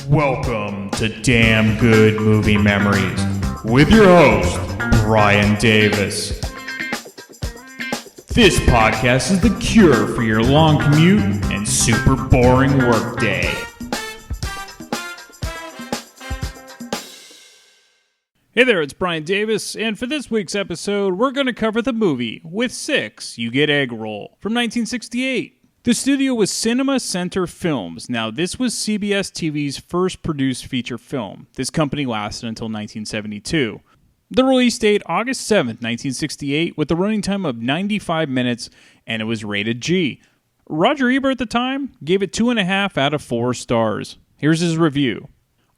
Welcome to Damn Good Movie Memories with your host, Brian Davis. This podcast is the cure for your long commute and super boring workday. Hey there, it's Brian Davis, and for this week's episode, we're going to cover the movie With Six, You Get Eggroll from 1968. The studio was Cinema Center Films. Now, this was CBS TV's first produced feature film. This company lasted until 1972. The release date, August 7th, 1968, with a running time of 95 minutes, and it was rated G. Roger Ebert at the time gave it 2.5 out of 4 stars. Here's his review.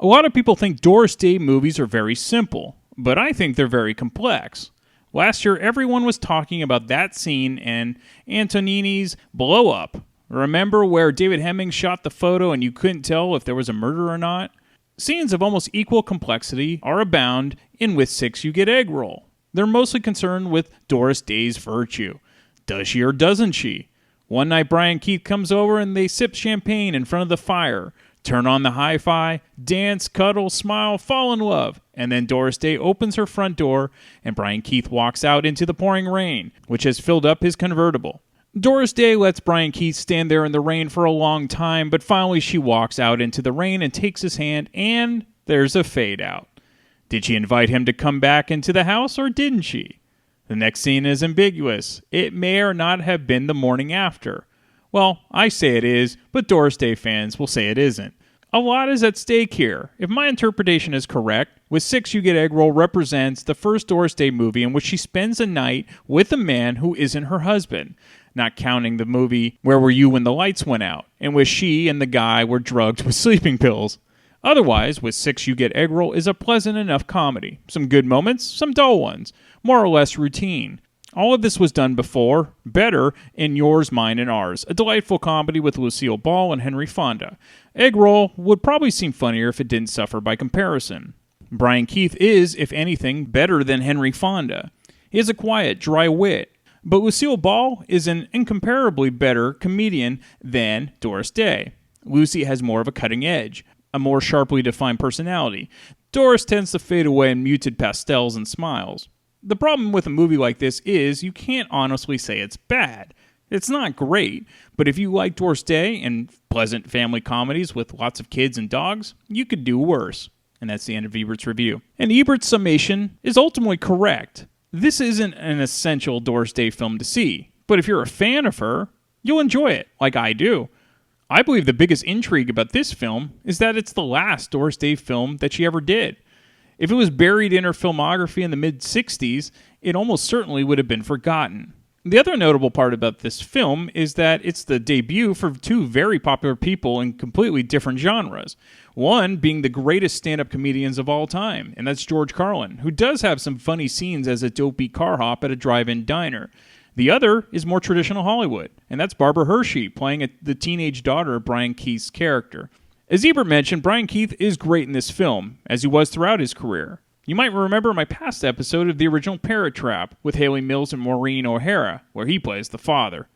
A lot of people think Doris Day movies are very simple, but I think they're very complex. Last year, everyone was talking about that scene and Antonini's blow up. Remember where David Hemming shot the photo and you couldn't tell if there was a murder or not? Scenes of almost equal complexity are abound in With Six, You Get Eggroll. They're mostly concerned with Doris Day's virtue. Does she or doesn't she? One night, Brian Keith comes over and they sip champagne in front of the fire, turn on the hi-fi, dance, cuddle, smile, fall in love. And then Doris Day opens her front door and Brian Keith walks out into the pouring rain, which has filled up his convertible. Doris Day lets Brian Keith stand there in the rain for a long time, but finally she walks out into the rain and takes his hand, and there's a fade out. Did she invite him to come back into the house, or didn't she? The next scene is ambiguous. It may or not have been the morning after. Well, I say it is, but Doris Day fans will say it isn't. A lot is at stake here. If my interpretation is correct, With Six, You Get Eggroll represents the first Doris Day movie in which she spends a night with a man who isn't her husband, not counting the movie Where Were You When the Lights Went Out, in which she and the guy were drugged with sleeping pills. Otherwise, With Six, You Get Eggroll is a pleasant enough comedy. Some good moments, some dull ones, more or less routine. All of this was done before, better, in Yours, Mine, and Ours, a delightful comedy with Lucille Ball and Henry Fonda. Eggroll would probably seem funnier if it didn't suffer by comparison. Brian Keith is, if anything, better than Henry Fonda. He has a quiet, dry wit. But Lucille Ball is an incomparably better comedian than Doris Day. Lucy has more of a cutting edge, a more sharply defined personality. Doris tends to fade away in muted pastels and smiles. The problem with a movie like this is you can't honestly say it's bad. It's not great, but if you like Doris Day and pleasant family comedies with lots of kids and dogs, you could do worse. And that's the end of Ebert's review. And Ebert's summation is ultimately correct. This isn't an essential Doris Day film to see, but if you're a fan of her, you'll enjoy it, like I do. I believe the biggest intrigue about this film is that it's the last Doris Day film that she ever did. If it was buried in her filmography in the mid-60s, it almost certainly would have been forgotten. The other notable part about this film is that it's the debut for two very popular people in completely different genres. One being the greatest stand-up comedians of all time, and that's George Carlin, who does have some funny scenes as a dopey car hop at a drive-in diner. The other is more traditional Hollywood, and that's Barbara Hershey, playing the teenage daughter of Brian Keith's character. As Ebert mentioned, Brian Keith is great in this film, as he was throughout his career. You might remember my past episode of the original Parrot Trap with Haley Mills and Maureen O'Hara, where he plays the father.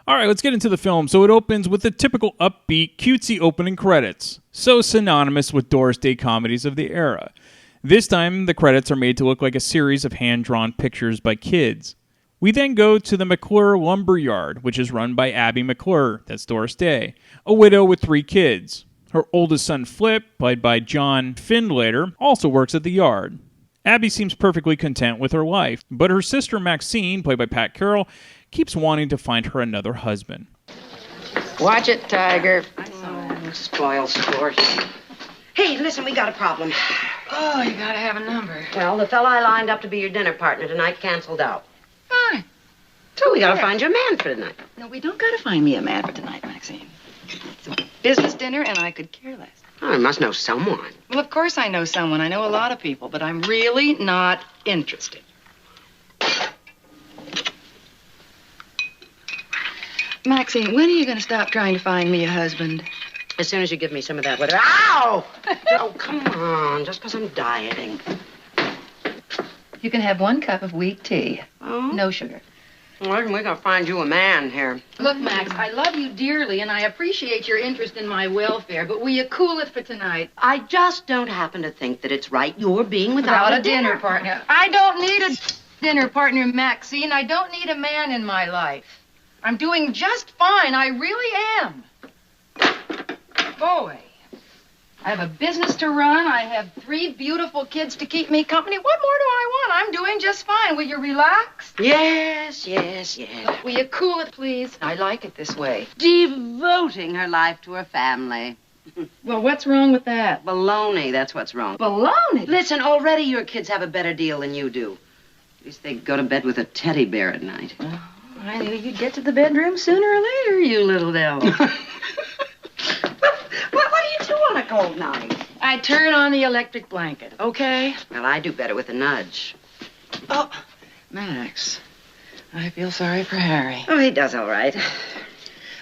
Alright, let's get into the film. So it opens with the typical upbeat, cutesy opening credits, so synonymous with Doris Day comedies of the era. This time, the credits are made to look like a series of hand-drawn pictures by kids. We then go to the McClure Lumber Yard, which is run by Abby McClure, that's Doris Day, a widow with 3 kids. Her oldest son, Flip, played by John Findlater, also works at the yard. Abby seems perfectly content with her life, but her sister Maxine, played by Pat Carroll, keeps wanting to find her another husband. Watch it, Tiger. Oh, spoil sport. Hey, listen, we got a problem. Oh, you gotta have a number. Well, the fella I lined up to be your dinner partner tonight canceled out. Fine. So we gotta find you a man for tonight. No, we don't gotta find me a man for tonight, Maxine. It's a business dinner, and I could care less. Oh, I must know someone. Well, of course I know someone. I know a lot of people, but I'm really not interested. Maxine, when are you going to stop trying to find me a husband? As soon as you give me some of that whatever. Ow! Oh, come on, just because I'm dieting. You can have 1 cup of weak tea. Oh? No sugar. Well, we're gonna find you a man here. Look, Max, I love you dearly, and I appreciate your interest in my welfare, but will you cool it for tonight? I just don't happen to think that it's right you're being without a dinner partner. I don't need a dinner partner, Maxine. I don't need a man in my life. I'm doing just fine. I really am. Boy, I have a business to run. I have 3 beautiful kids to keep me company. What more do I want? I'm doing just fine. Will you relax? Yes. Will you cool it, please? I like it this way. Devoting her life to her family. Well, what's wrong with that? Baloney, that's what's wrong. Baloney. Listen, already your kids have a better deal than you do. At least they go to bed with a teddy bear at night. Oh, I knew you'd get to the bedroom sooner or later, you little devil. What do you do on a cold night? I turn on the electric blanket, okay? Well, I do better with a nudge. Oh, Max, I feel sorry for Harry. Oh, he does all right.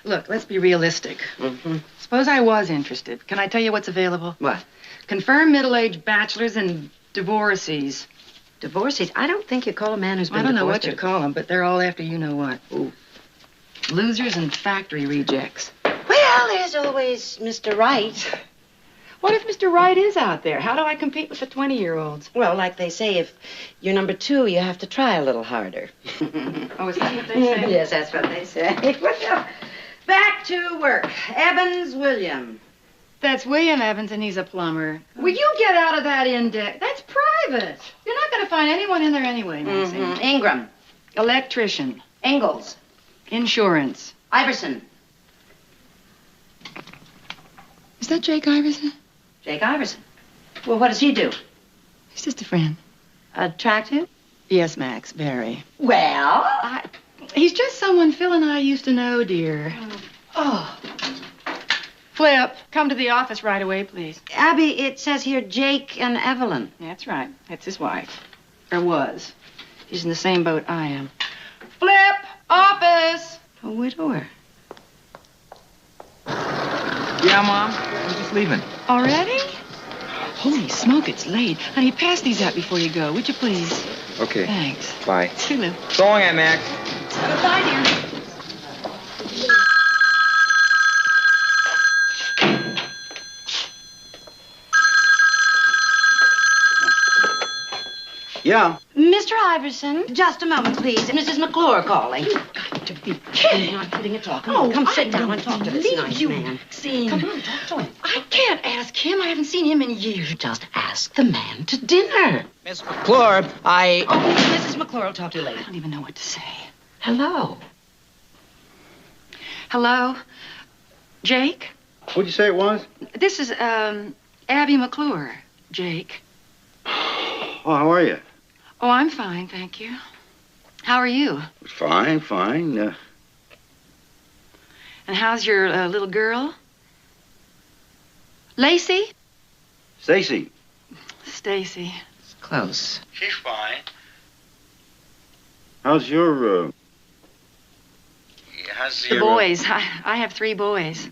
Look, let's be realistic. Mm-hmm. Suppose I was interested. Can I tell you what's available? What? Confirmed middle-aged bachelors and divorcees. Divorcees? I don't think you call a man who's been I don't know divorced what you call them, but they're all after you know what. Ooh. Losers and factory rejects. Well, there's always Mr. Right. What if Mr. Right is out there? How do I compete with the 20-year-olds? Well, like they say, if you're number 2, you have to try a little harder. Oh, is that what they say? Yes, that's what they say. Well, back to work. Evans William. That's William Evans, and he's a plumber. Will you get out of that index? That's private. You're not going to find anyone in there anyway, Nancy. Mm-hmm. Ingram. Electrician. Ingalls. Insurance. Iverson. Is that Jake Iverson? Jake Iverson. Well, what does he do? He's just a friend. Attractive? Yes, Max, very. Well? He's just someone Phil and I used to know, dear. Oh. Flip, come to the office right away, please. Abby, it says here Jake and Evelyn. That's right. That's his wife. Or was. He's in the same boat I am. Flip, office! A widower. Yeah, Mom. I'm just leaving. Already? Holy smoke, it's late. Honey, pass these out before you go, would you please? Okay. Thanks. Bye. Toodaloo. So long, Aunt Max. Goodbye, dear. Yeah. Mr. Iverson, just a moment, please. Mrs. McClure calling. You've got to be kidding. I'm not kidding at all. Come sit down and talk to this nice man. Come on, talk to him. I can't ask him. I haven't seen him in years. You just ask the man to dinner. Miss McClure, Oh, Mrs. McClure will talk to you later. I don't even know what to say. Hello. Hello? Jake? What'd you say it was? This is, Abby McClure. Jake. Oh, how are you? Oh, I'm fine, thank you. How are you? Fine. And how's your little girl? Lacey? Stacy. Stacy. It's close. She's fine. How's your, The boys. I have 3 boys.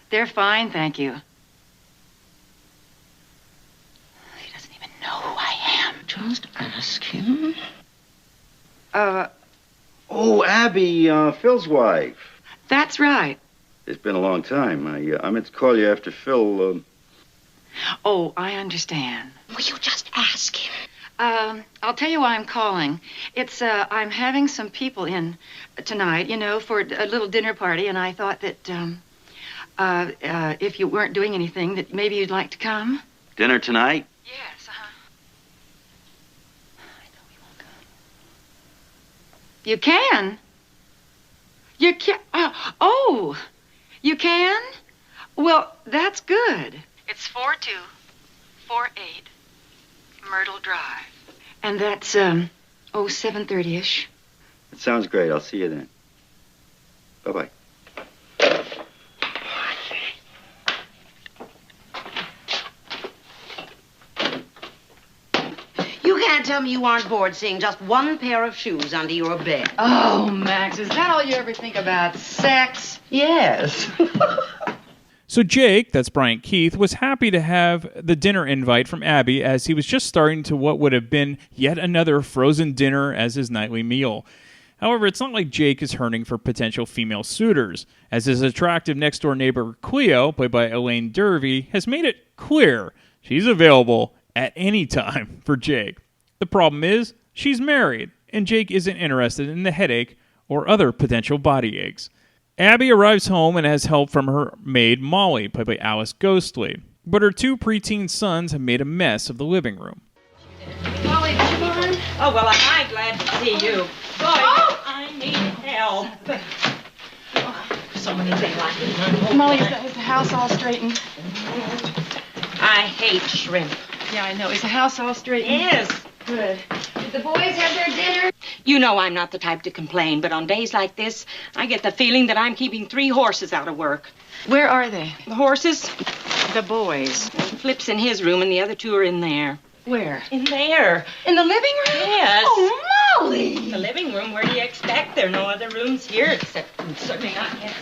They're fine, thank you. He doesn't even know who I am. Just ask him. Oh, Abby, Phil's wife. That's right. It's been a long time. I meant to call you after Phil, Oh, I understand. Will you just ask him? I'll tell you why I'm calling. It's, I'm having some people in tonight, you know, for a little dinner party, and I thought that, if you weren't doing anything, that maybe you'd like to come. dinner tonight? Yes, I know he won't come. You can? You can? Oh, you can? Well, that's good. It's 4248 Myrtle Drive. And that's, 7:30-ish. It sounds great. I'll see you then. Bye-bye. You can't tell me you aren't bored seeing just one pair of shoes under your bed. Oh, Max, is that all you ever think about? Sex? Yes. So Jake, that's Brian Keith, was happy to have the dinner invite from Abby as he was just starting to what would have been yet another frozen dinner as his nightly meal. However, it's not like Jake is hunting for potential female suitors, as his attractive next-door neighbor Cleo, played by Elaine Dervey, has made it clear she's available at any time for Jake. The problem is, she's married, and Jake isn't interested in the headache or other potential body aches. Abby arrives home and has help from her maid Molly, played by Alice Ghostly, but her 2 preteen sons have made a mess of the living room. Molly, did you mind? Oh, well, I'm glad to see you. Boy, I need help. So many things like this. Molly, is the house all straightened? I hate shrimp. Yeah, I know. Is the house all straightened? Yes. Good. Did the boys have their dinner? You know I'm not the type to complain, but on days like this, I get the feeling that I'm keeping 3 horses out of work. Where are they? The horses? The boys. Flip's in his room, and the other 2 are in there. Where? In there. In the living room? Yes. Oh, Molly! The living room, where do you expect? There are no other rooms here, except certainly not yet.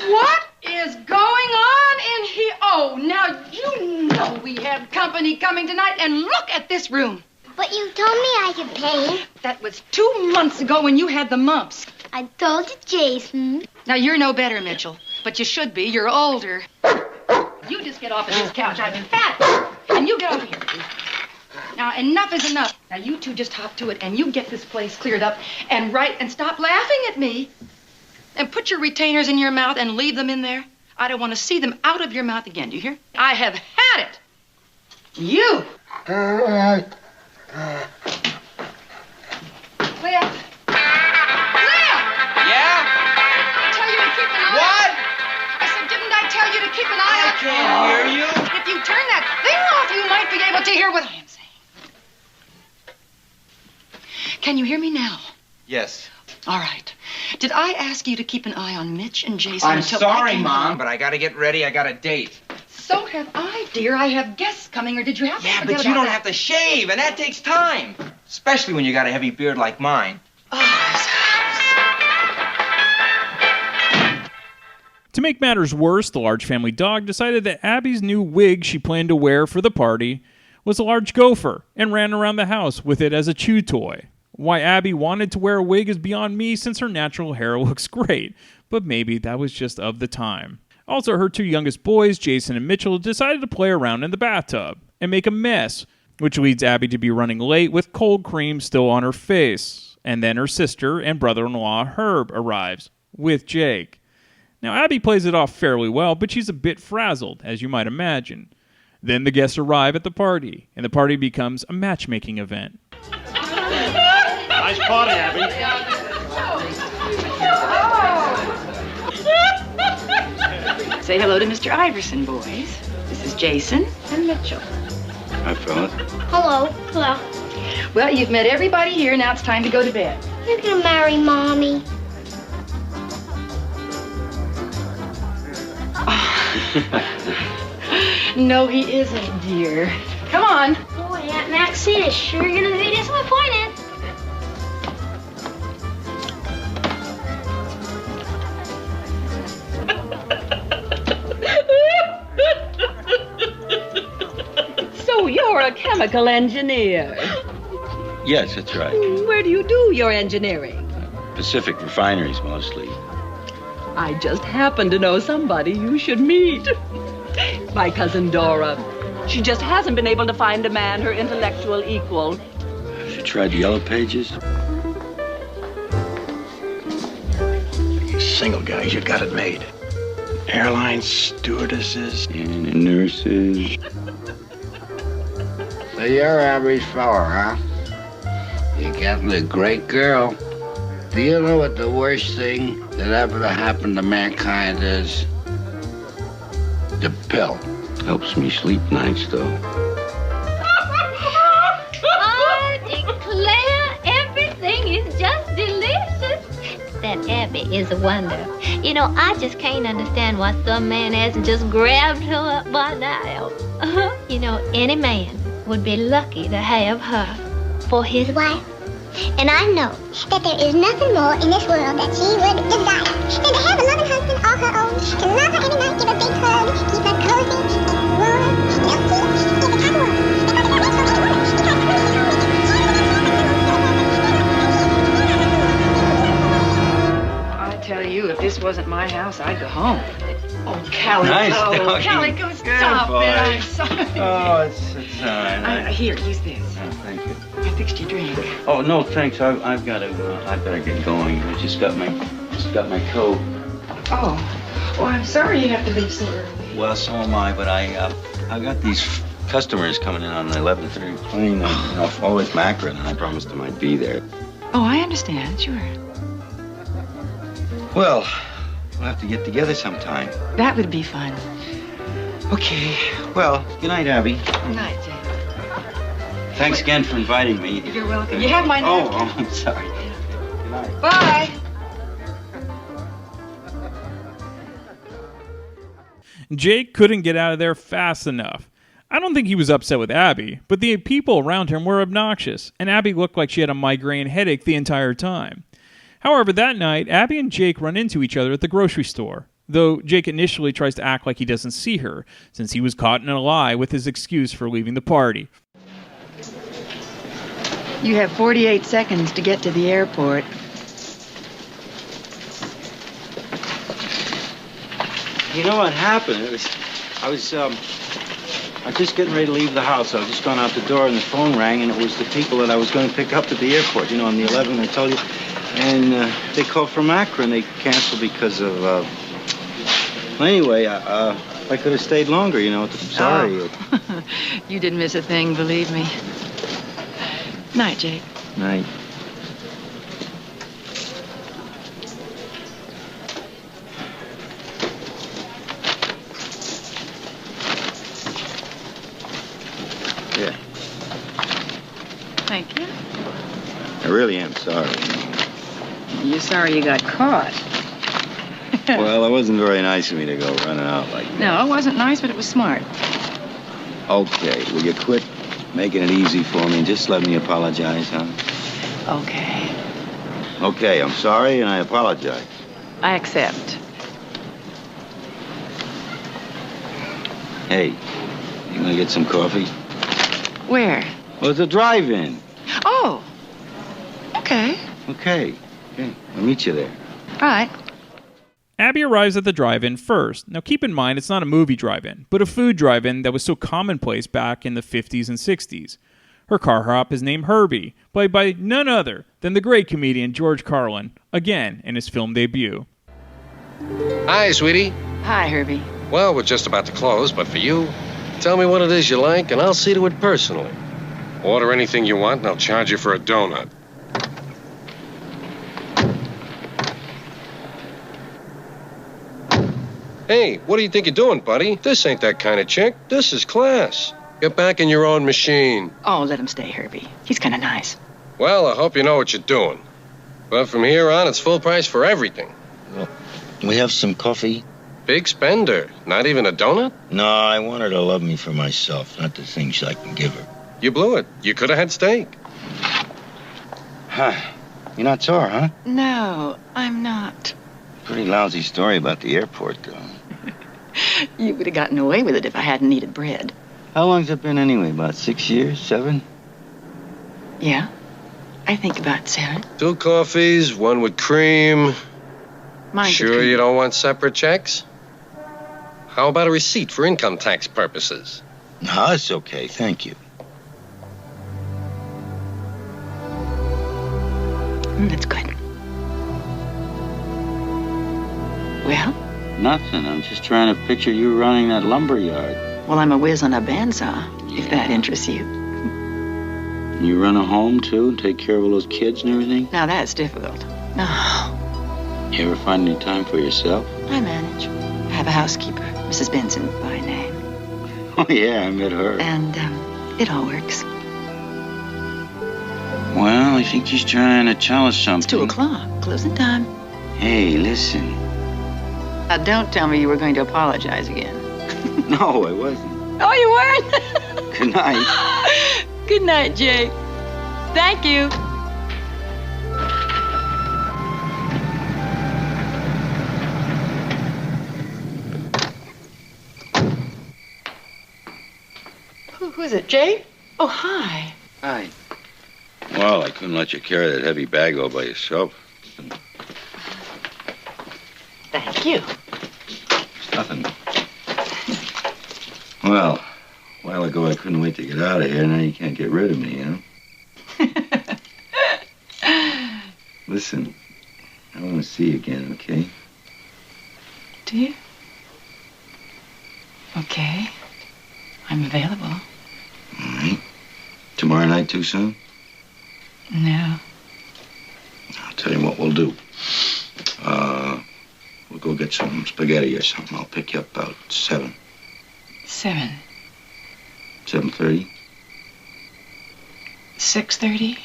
What is going on in here? Oh, now you know we have company coming tonight, and look at this room. But you told me I could paint. That was 2 months ago when you had the mumps. I told you, Jason. Now, you're no better, Mitchell, but you should be. You're older. You just get off of this couch. I've been fat. And you get over here. Now, enough is enough. Now, you 2 just hop to it, and you get this place cleared up, and stop laughing at me. And put your retainers in your mouth and leave them in there. I don't want to see them out of your mouth again. Do you hear? I have had it. You. Clea. Clea! Yeah? Tell you to keep an eye. What? I said, didn't I tell you to keep an eye I out? can't hear you. If you turn that thing off, you might be able to hear what I am saying. Can you hear me now? Yes. All right. Did I ask you to keep an eye on Mitch and Jason I'm until sorry, I came Mom, home? but I gotta get ready. I got a date. So have I, dear. I have guests coming, or did you have to Yeah, forget but you about don't that? have to shave, and that takes time. Especially when you got a heavy beard like mine. To make matters worse, the large family dog decided that Abby's new wig she planned to wear for the party was a large gopher and ran around the house with it as a chew toy. Why Abby wanted to wear a wig is beyond me since her natural hair looks great, but maybe that was just of the time. Also, her 2 youngest boys, Jason and Mitchell, decided to play around in the bathtub and make a mess, which leads Abby to be running late with cold cream still on her face. And then her sister and brother-in-law Herb arrives with Jake. Now, Abby plays it off fairly well, but she's a bit frazzled, as you might imagine. Then the guests arrive at the party, and the party becomes a matchmaking event. Nice party, Abby. Say hello to Mr. Iverson, boys. This is Jason and Mitchell. Hi, fellas. Hello. Hello. Well, you've met everybody here. Now it's time to go to bed. You're gonna marry Mommy. No, he isn't, dear. Come on. Boy, Aunt Maxine is sure gonna be disappointed. So you're a chemical engineer. Yes, that's right. Where do you do your engineering? Pacific refineries, mostly. I just happen to know somebody you should meet. My cousin Dora. She just hasn't been able to find a man her intellectual equal. Have you tried the Yellow Pages? Single guys, you got it made. Airline stewardesses. And nurses. So you're Abby's fella, huh? You got me a great girl. Do you know what the worst thing that ever happened to mankind is? The pill. Helps me sleep nights, though. I declare everything is just delicious. That Abby is a wonder. You know, I just can't understand why some man hasn't just grabbed her up by now. You know, any man would be lucky to have her for his wife. And I know that there is nothing more in this world that she would desire than to have a loving husband all her own, to love her every night, give her a big hug, keep her cozy and warm, healthy, in the kind of woman. Callie. Nice Oh, doggy. Callie, go stop boy. it. I'm sorry. Oh, it's all right. Here, use this. Oh, thank you. I fixed your drink. Oh, no, thanks. I've got to. I better get going. I just got my coat. Oh, I'm sorry you have to leave so early. Well, so am I. But I got these customers coming in on the 11:30 plane. Always Macron, and I promised them I'd be there. Oh, I understand. Sure. Well, we'll have to get together sometime. That would be fun. Okay. Well, good night, Abby. Good night, Jake. Thanks again for inviting me. You're welcome. You have my napkin. Oh, I'm sorry. Good night. Bye. Jake couldn't get out of there fast enough. I don't think he was upset with Abby, but the people around him were obnoxious, and Abby looked like she had a migraine headache the entire time. However, that night, Abby and Jake run into each other at the grocery store, though Jake initially tries to act like he doesn't see her, since he was caught in a lie with his excuse for leaving the party. You have 48 seconds to get to the airport. You know what happened? I was just getting ready to leave the house. I was just going out the door, and the phone rang, and it was the people that I was going to pick up at the airport. You know, on the 11, I told you. And they called from Akron. They canceled because of... Well, anyway, I could have stayed longer, you know. I'm sorry. Oh. You didn't miss a thing, believe me. Night, Jake. Night. Yeah. Thank you. I really am sorry. You're sorry you got caught. Well, it wasn't very nice of me to go running out like that. No, it wasn't nice, but it was smart. Okay, will you quit making it easy for me and just let me apologize, huh? Okay. Okay, I'm sorry and I apologize. I accept. Hey, you want to get some coffee? Where? Well, it's a drive-in. Oh. Okay. Okay, I'll meet you there. All right. Abby arrives at the drive-in first. Now keep in mind, it's not a movie drive-in, but a food drive-in that was so commonplace back in the 50s and 60s. Her car hop is named Herbie, played by none other than the great comedian George Carlin, again in his film debut. Hi, sweetie. Hi, Herbie. Well, we're just about to close, but for you, tell me what it is you like, and I'll see to it personally. Order anything you want, and I'll charge you for a donut. Hey, what do you think you're doing, buddy? This ain't that kind of chick. This is class. Get back in your own machine. Oh, let him stay, Herbie. He's kind of nice. Well, I hope you know what you're doing. But from here on, it's full price for everything. Well, we have some coffee? Big spender. Not even a donut? No, I want her to love me for myself, not the things I can give her. You blew it. You could have had steak. Huh. You're not sore, huh? No, I'm not. Pretty lousy story about the airport, though. You would have gotten away with it if I hadn't needed bread. How long's it been anyway? About 6 years? 7? Yeah, I think about 7. 2 coffees, 1 with cream. Mine's Sure you don't want separate checks? How about a receipt for income tax purposes? No, it's okay. Thank you. That's good. Well? Nothing. I'm just trying to picture you running that lumber yard. Well, I'm a whiz on a bandsaw, if that interests you. You run a home, too, and take care of all those kids and everything? Now, that's difficult. No. You ever find any time for yourself? I manage. I have a housekeeper, Mrs. Benson by name. Oh, yeah, I met her. And, it all works. Well, I think she's trying to tell us something. It's 2 o'clock. Closing time. Hey, listen. Now, don't tell me you were going to apologize again. No, I wasn't. Oh, you weren't? Good night. Good night, Jake. Thank you. Who's it, Jake? Oh, hi. Hi. Well, I couldn't let you carry that heavy bag all by yourself. Thank you. It's nothing. Well, a while ago I couldn't wait to get out of here. Now you can't get rid of me, Listen, I want to see you again, okay? Do you? Okay. I'm available. All right. Tomorrow night too soon? No. I'll tell you what we'll do. We'll go get some spaghetti or something. I'll pick you up about 7. 7. 7:30? 6:30?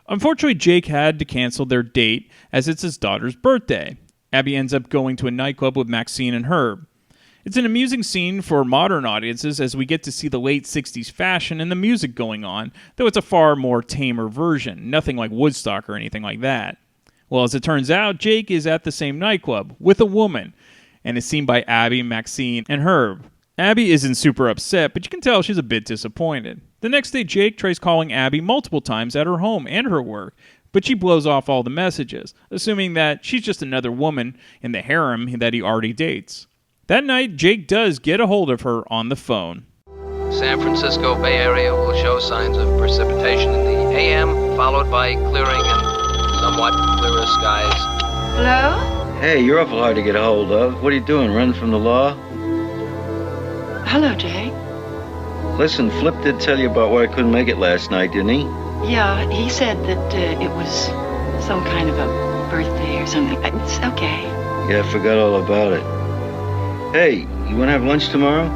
Unfortunately, Jake had to cancel their date as it's his daughter's birthday. Abby ends up going to a nightclub with Maxine and Herb. It's an amusing scene for modern audiences as we get to see the late 60s fashion and the music going on, though it's a far more tamer version, nothing like Woodstock or anything like that. Well, as it turns out, Jake is at the same nightclub with a woman and is seen by Abby, Maxine, and Herb. Abby isn't super upset, but you can tell she's a bit disappointed. The next day, Jake tries calling Abby multiple times at her home and her work, but she blows off all the messages, assuming that she's just another woman in the harem that he already dates. That night, Jake does get a hold of her on the phone. San Francisco Bay Area will show signs of precipitation in the AM, followed by clearing and somewhat clearer skies. Hello? Hey, you're awful hard to get a hold of. What are you doing, running from the law? Hello, Jake. Listen, Flip did tell you about why I couldn't make it last night, didn't he? Yeah, he said that it was some kind of a birthday or something. It's okay. Yeah, I forgot all about it. Hey, you want to have lunch tomorrow?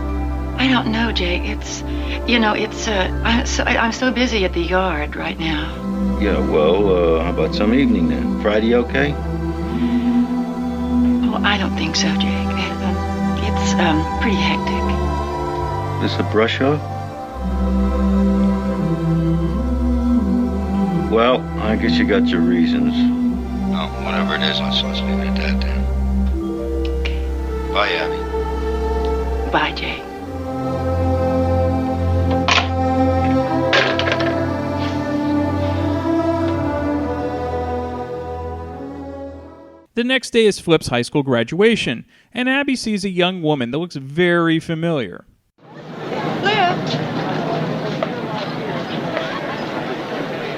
I don't know, Jake. I'm so busy at the yard right now. Yeah, well, how about some evening then? Friday okay? Oh, I don't think so, Jake. It's pretty hectic. This a brush off? Well, I guess you got your reasons. Oh, whatever it is, let's leave it at that then. Okay. Bye, Abby. Bye, Jake. The next day is Flip's high school graduation, and Abby sees a young woman that looks very familiar. Flip!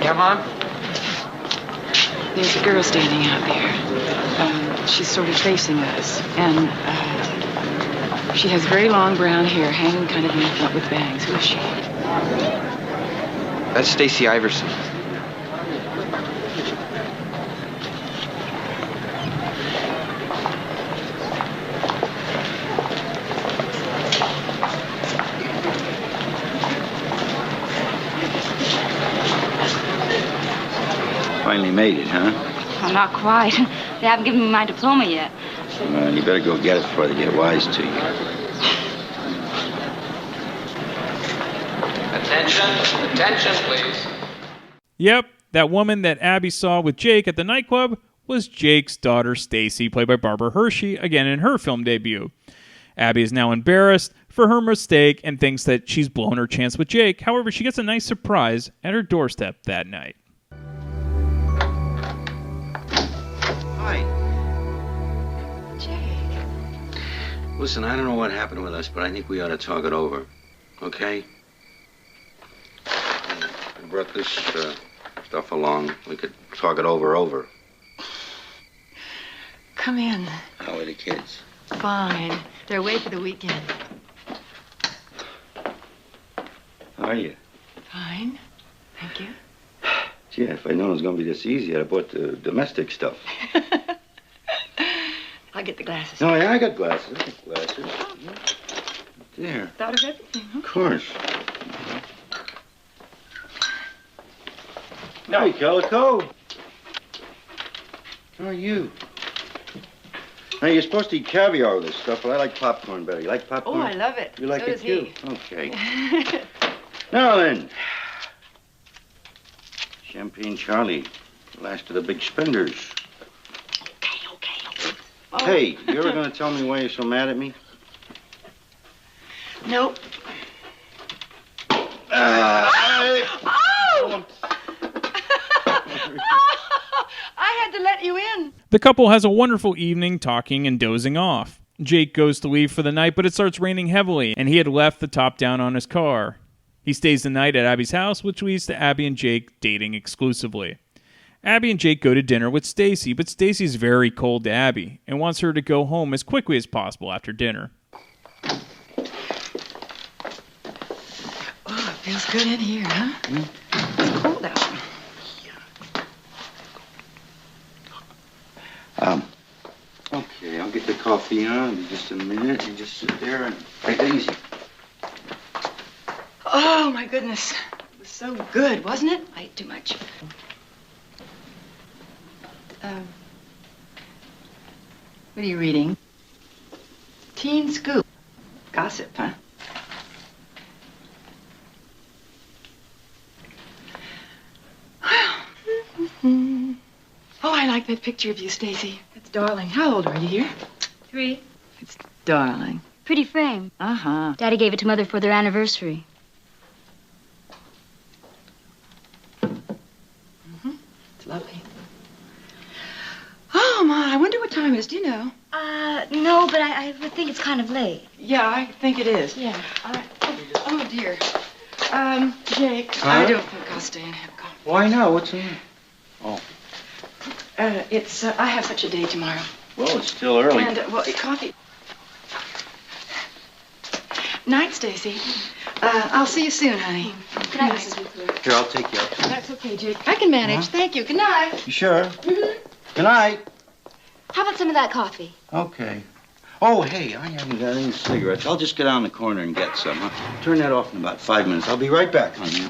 Yeah, Mom? There's a girl standing out there. She's sort of facing us, and she has very long brown hair hanging kind of in front with bangs. Who is she? That's Stacy Iverson. Finally made it, huh? Well, not quite. They haven't given me my diploma yet. You better go get it before they get wise to you. Attention, please. Yep, that woman that Abby saw with Jake at the nightclub was Jake's daughter Stacy, played by Barbara Hershey, again in her film debut. Abby is now embarrassed for her mistake and thinks that she's blown her chance with Jake. However, she gets a nice surprise at her doorstep that night. Hi. Jake. Listen, I don't know what happened with us, but I think we ought to talk it over. Okay? I brought this stuff along. We could talk it over. Come in. How are the kids? Fine. They're away for the weekend. How are you? Fine. Thank you. Gee, if I'd known it was going to be this easy, I'd have bought the domestic stuff. I'll get the glasses. No, yeah, I got glasses. There. Thought of everything, huh? Of course. Hey, Calico. How are you? Now, you're supposed to eat caviar with this stuff, but I like popcorn better. You like popcorn? Oh, I love it. You like So it, does too? he. Okay. Now then. Champagne Charlie. Last of the big spenders. Okay. Oh. Hey, you ever going to tell me why you're so mad at me? Nope. Oh! I had to let you in. The couple has a wonderful evening talking and dozing off. Jake goes to leave for the night, but it starts raining heavily, and he had left the top down on his car. He stays the night at Abby's house, which leads to Abby and Jake dating exclusively. Abby and Jake go to dinner with Stacy, but Stacy's very cold to Abby and wants her to go home as quickly as possible after dinner. Oh, it feels good in here, huh? It's cold out. Okay, I'll get the coffee on in just a minute. You just sit there and take it easy. Oh, my goodness. It was so good, wasn't it? I ate too much. What are you reading? Teen Scoop. Gossip, huh? Oh, I like that picture of you, Stacy. That's darling. How old are you here? 3. It's darling. Pretty frame. Uh-huh. Daddy gave it to Mother for their anniversary. It's lovely. Oh, Ma, I wonder what time it is. Do you know? No, but I would think it's kind of late. Yeah, I think it is. Yeah. Oh, dear. Jake, Huh? I don't think I'll stay and have coffee. Why not? What's the matter? Oh, I have such a day tomorrow. well, it's still early. And, coffee. Night, Stacy. I'll see you soon, honey. Good night, Mrs. McClure. Here, I'll take you up. That's okay, Jake. I can manage. Huh? Thank you. Good night. You sure? Mm-hmm. Good night. How about some of that coffee? Okay. Oh, hey, I haven't got any cigarettes. I'll just get down the corner and get some. I'll turn that off in about 5 minutes. I'll be right back, honey.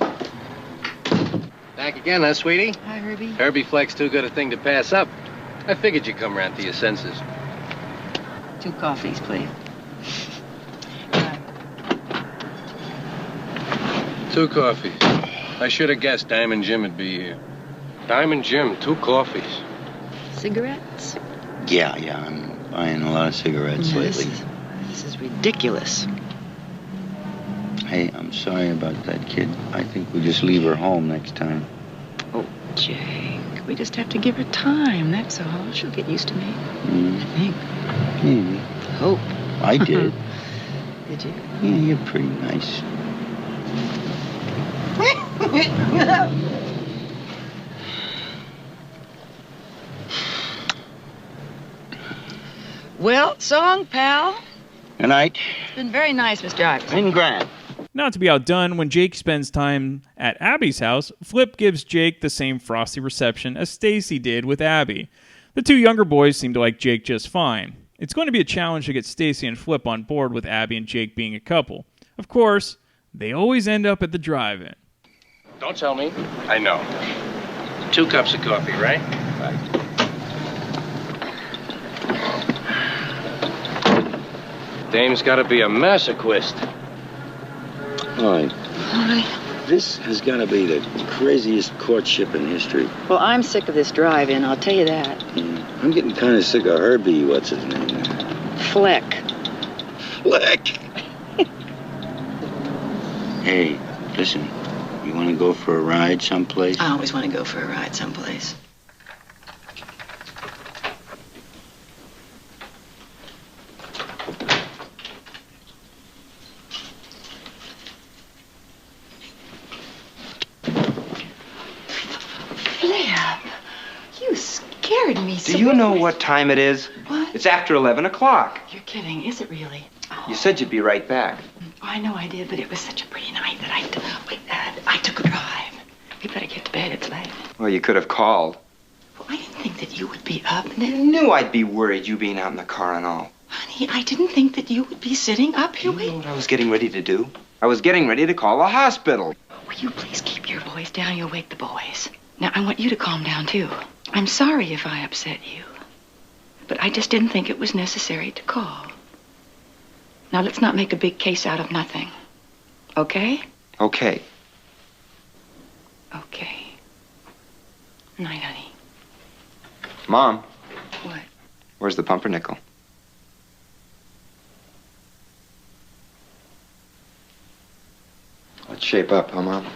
Back again, huh, sweetie? Hi, Herbie. Herbie Fleck's too good a thing to pass up. I figured you'd come around to your senses. 2 coffees, please. 2 coffees. I should have guessed Diamond Jim would be here. Diamond Jim, 2 coffees. Cigarettes? Yeah, I'm buying a lot of cigarettes lately. This is ridiculous. Hey, I'm sorry about that kid. I think we just leave her home next time. Oh, Jake, we just have to give her time, that's all. She'll get used to me. I think. Maybe. Hope. I did. Did you? Yeah, you're pretty nice. Well, so long, pal. Good night. It's been very nice, Mr. Iverson. And grand. Not to be outdone, when Jake spends time at Abby's house, Flip gives Jake the same frosty reception as Stacy did with Abby. The 2 younger boys seem to like Jake just fine. It's going to be a challenge to get Stacy and Flip on board with Abby and Jake being a couple. Of course, they always end up at the drive-in. Don't tell me. I know. 2 cups of coffee, right? Right. Dame's got to be a masochist. All right. This has got to be the craziest courtship in history. Well, I'm sick of this drive-in, I'll tell you that. I'm getting kind of sick of Herbie. What's his name? Fleck. Fleck. Hey, listen. You want to go for a ride someplace? I always want to go for a ride someplace. You scared me so. Do you know what time it is? What? It's after 11 o'clock. You're kidding, is it really? Oh. You said you'd be right back. I know I did, but it was such a pretty night that I took a drive. We better get to bed, it's late. Well, you could have called. Well, I didn't think that you would be up. And I knew I'd be worried, you being out in the car and all. Honey, I didn't think that you would be sitting up here You know waiting. what I was getting ready to do? I was getting ready to call the hospital. Will you please keep your voice down? You'll wake the boys. Now, I want you to calm down, too. I'm sorry if I upset you. But I just didn't think it was necessary to call. Now, let's not make a big case out of nothing. Okay? Okay. Okay. Night, honey. Mom. What? Where's the pumpernickel? Let's shape up, huh, Mom?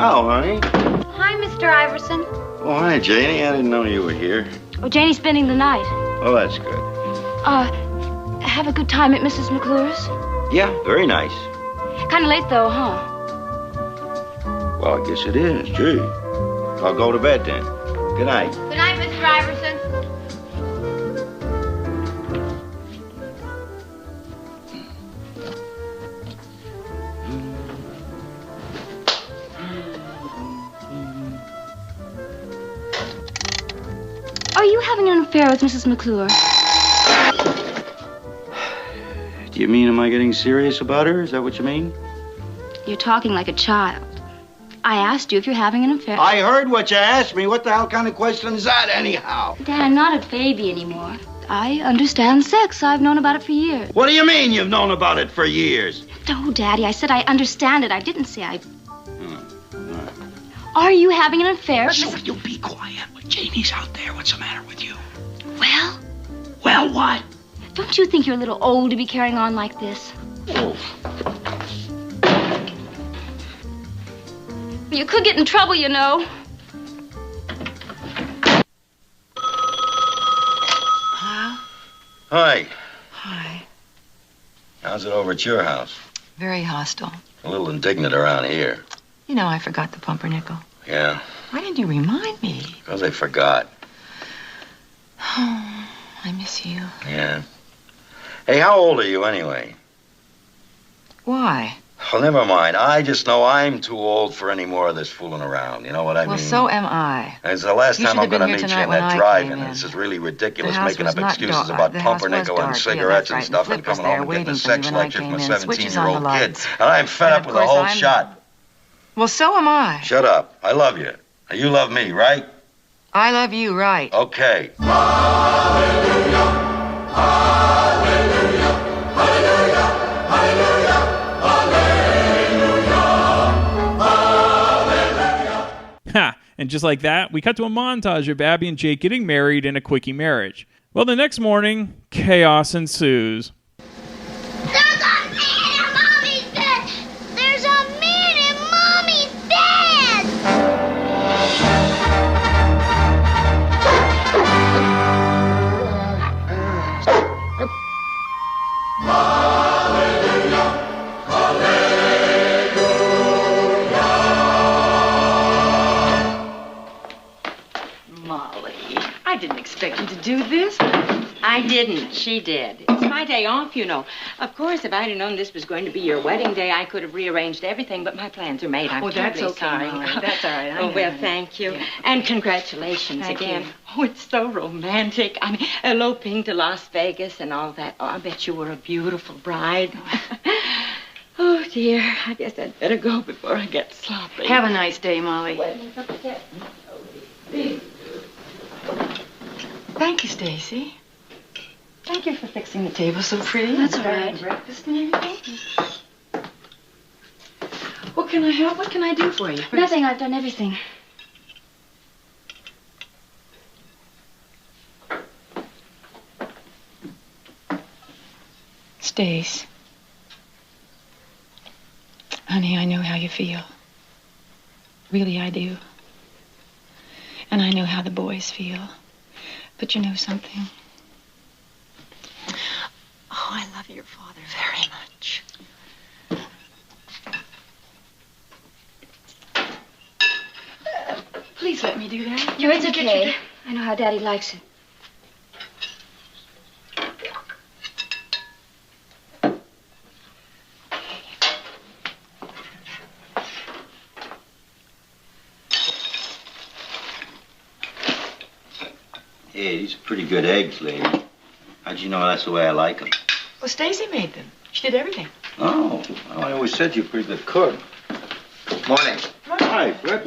Oh, honey. Hi, Mr. Mr. Iverson. Oh, hi, Janie. I didn't know you were here. Oh, Janie's spending the night. Oh, that's good. Have a good time at Mrs. McClure's? Yeah, very nice. Kind of late, though, huh? Well, I guess it is. Gee. I'll go to bed then. Good night. Good night, Mr. Iverson. Are you having an affair with Mrs. McClure? Do you mean, am I getting serious about her? Is that what you mean? You're talking like a child. I asked you if you're having an affair. I heard what you asked me. What the hell kind of question is that, anyhow? Dad, I'm not a baby anymore. I understand sex. I've known about it for years. What do you mean you've known about it for years? No, Daddy, I said I understand it. I didn't say I... Are you having an affair? So you be quiet. Janie's out there. What's the matter with you? Well? Well, what? Don't you think you're a little old to be carrying on like this? Oh. You could get in trouble, you know. Hello? Hi. Hi. How's it over at your house? Very hostile. A little indignant around here. You know I forgot the pumpernickel. Yeah, Why didn't you remind me? because I forgot. Oh, I miss you. Yeah. Hey, how old are you anyway? Why? Well, never mind. I just know I'm too old for any more of this fooling around. You know what I Well, mean? so am I. It's the last You time should I'm have going to been meet here you in tonight that when I drive-in. came in. This is really ridiculous, The house making was up not excuses dark. about The house was pumpernickel and dark. Yeah, cigarettes that's right. and stuff The and flip was coming home there and getting a waiting for sex you when I lecture from a came in. Switches on the 17-year-old kid. lights. And I'm fed And up of with the course whole I'm- shot. Well, so am I. Shut up. I love you. You love me, right? I love you, right. Okay. Ha! And just like that, we cut to a montage of Abby and Jake getting married in a quickie marriage. Well, the next morning, chaos ensues. There's a man in Mommy's bed! There's a man in Mommy's bed! Molly, I didn't expect you to do this. I didn't. She did. It's my day off, you know. Of course, if I'd have known this was going to be your wedding day, I could have rearranged everything, but my plans are made. I'm Oh, that's terribly okay, sorry. Molly. That's all right. I Oh, know. well, thank you. Yeah. And congratulations Thank again. you. Oh, it's so romantic. I mean, eloping to Las Vegas and all that. Oh, I bet you were a beautiful bride. Oh, dear. I guess I'd better go before I get sloppy. Have a nice day, Molly. Thank you, Stacy. Thank you for fixing the table so pretty. That's and all serving right. breakfast and everything. What can I help? What can I do for you? Nothing. I've done everything. Stace. Honey, I know how you feel. Really, I do. And I know how the boys feel. But you know something? Oh, I love your father very much. Please let me do that. No, it's okay. I know how Daddy likes it. Hey, these are pretty good eggs, lady. How'd you know that's the way I like them? Well, Stacy made them. She did everything. Oh, well, I always said you're a pretty good cook. Morning. Hi, Rick.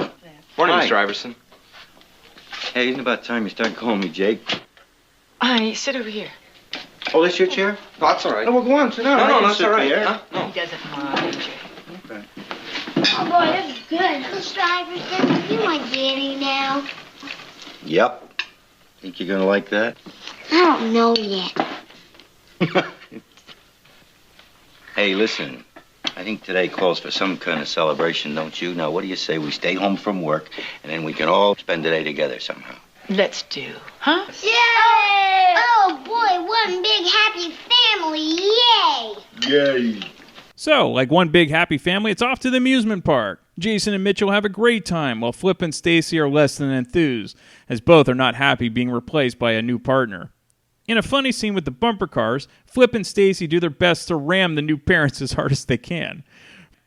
Morning, Hi. Mr. Iverson. Hey, isn't it about time you start calling me Jake? Honey, sit over here. Oh, that's your chair? Oh, that's all right. No, well, go on, sit down. No, I no, can that's sit all right. there. Huh? No. He doesn't mind. Okay. Oh, boy, this is good. Mr. Iverson, you my daddy now. Yep. Think you're gonna like that? I don't know yet. Hey, listen. I think today calls for some kind of celebration, don't you? Now, what do you say we stay home from work, and then we can all spend the day together somehow? Let's do, huh? Yay! Oh, boy, one big happy family. Yay! Yay! So, like one big happy family, it's off to the amusement park. Jason and Mitchell have a great time, while Flip and Stacy are less than enthused, as both are not happy being replaced by a new partner. In a funny scene with the bumper cars, Flip and Stacy do their best to ram the new parents as hard as they can.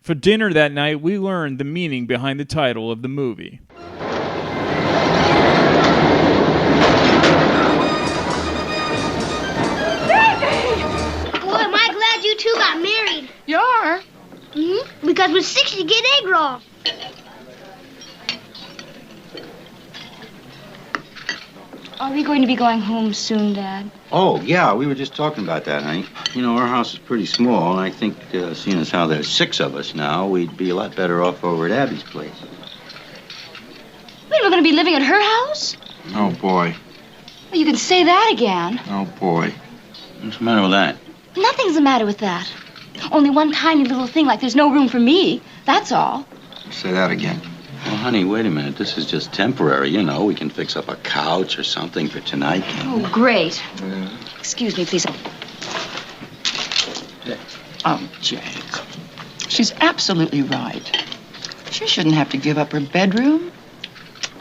For dinner that night, we learned the meaning behind the title of the movie. Boy, am I glad you two got married. You are? Mm-hmm. Because with 6 you get Eggroll. Are we going to be going home soon, Dad? Oh, yeah, we were just talking about that, honey. You know, our house is pretty small, and I think, seeing as how there's 6 of us now, we'd be a lot better off over at Abby's place. Wait, we're going to be living at her house? Oh, boy. Well, you can say that again. Oh, boy. What's the matter with that? Nothing's the matter with that. Only one tiny little thing, like there's no room for me. That's all. Say that again. Well, honey, wait a minute. This is just temporary, you know. We can fix up a couch or something for tonight. Oh, great. Excuse me, please. Oh, Jake. She's absolutely right. She shouldn't have to give up her bedroom.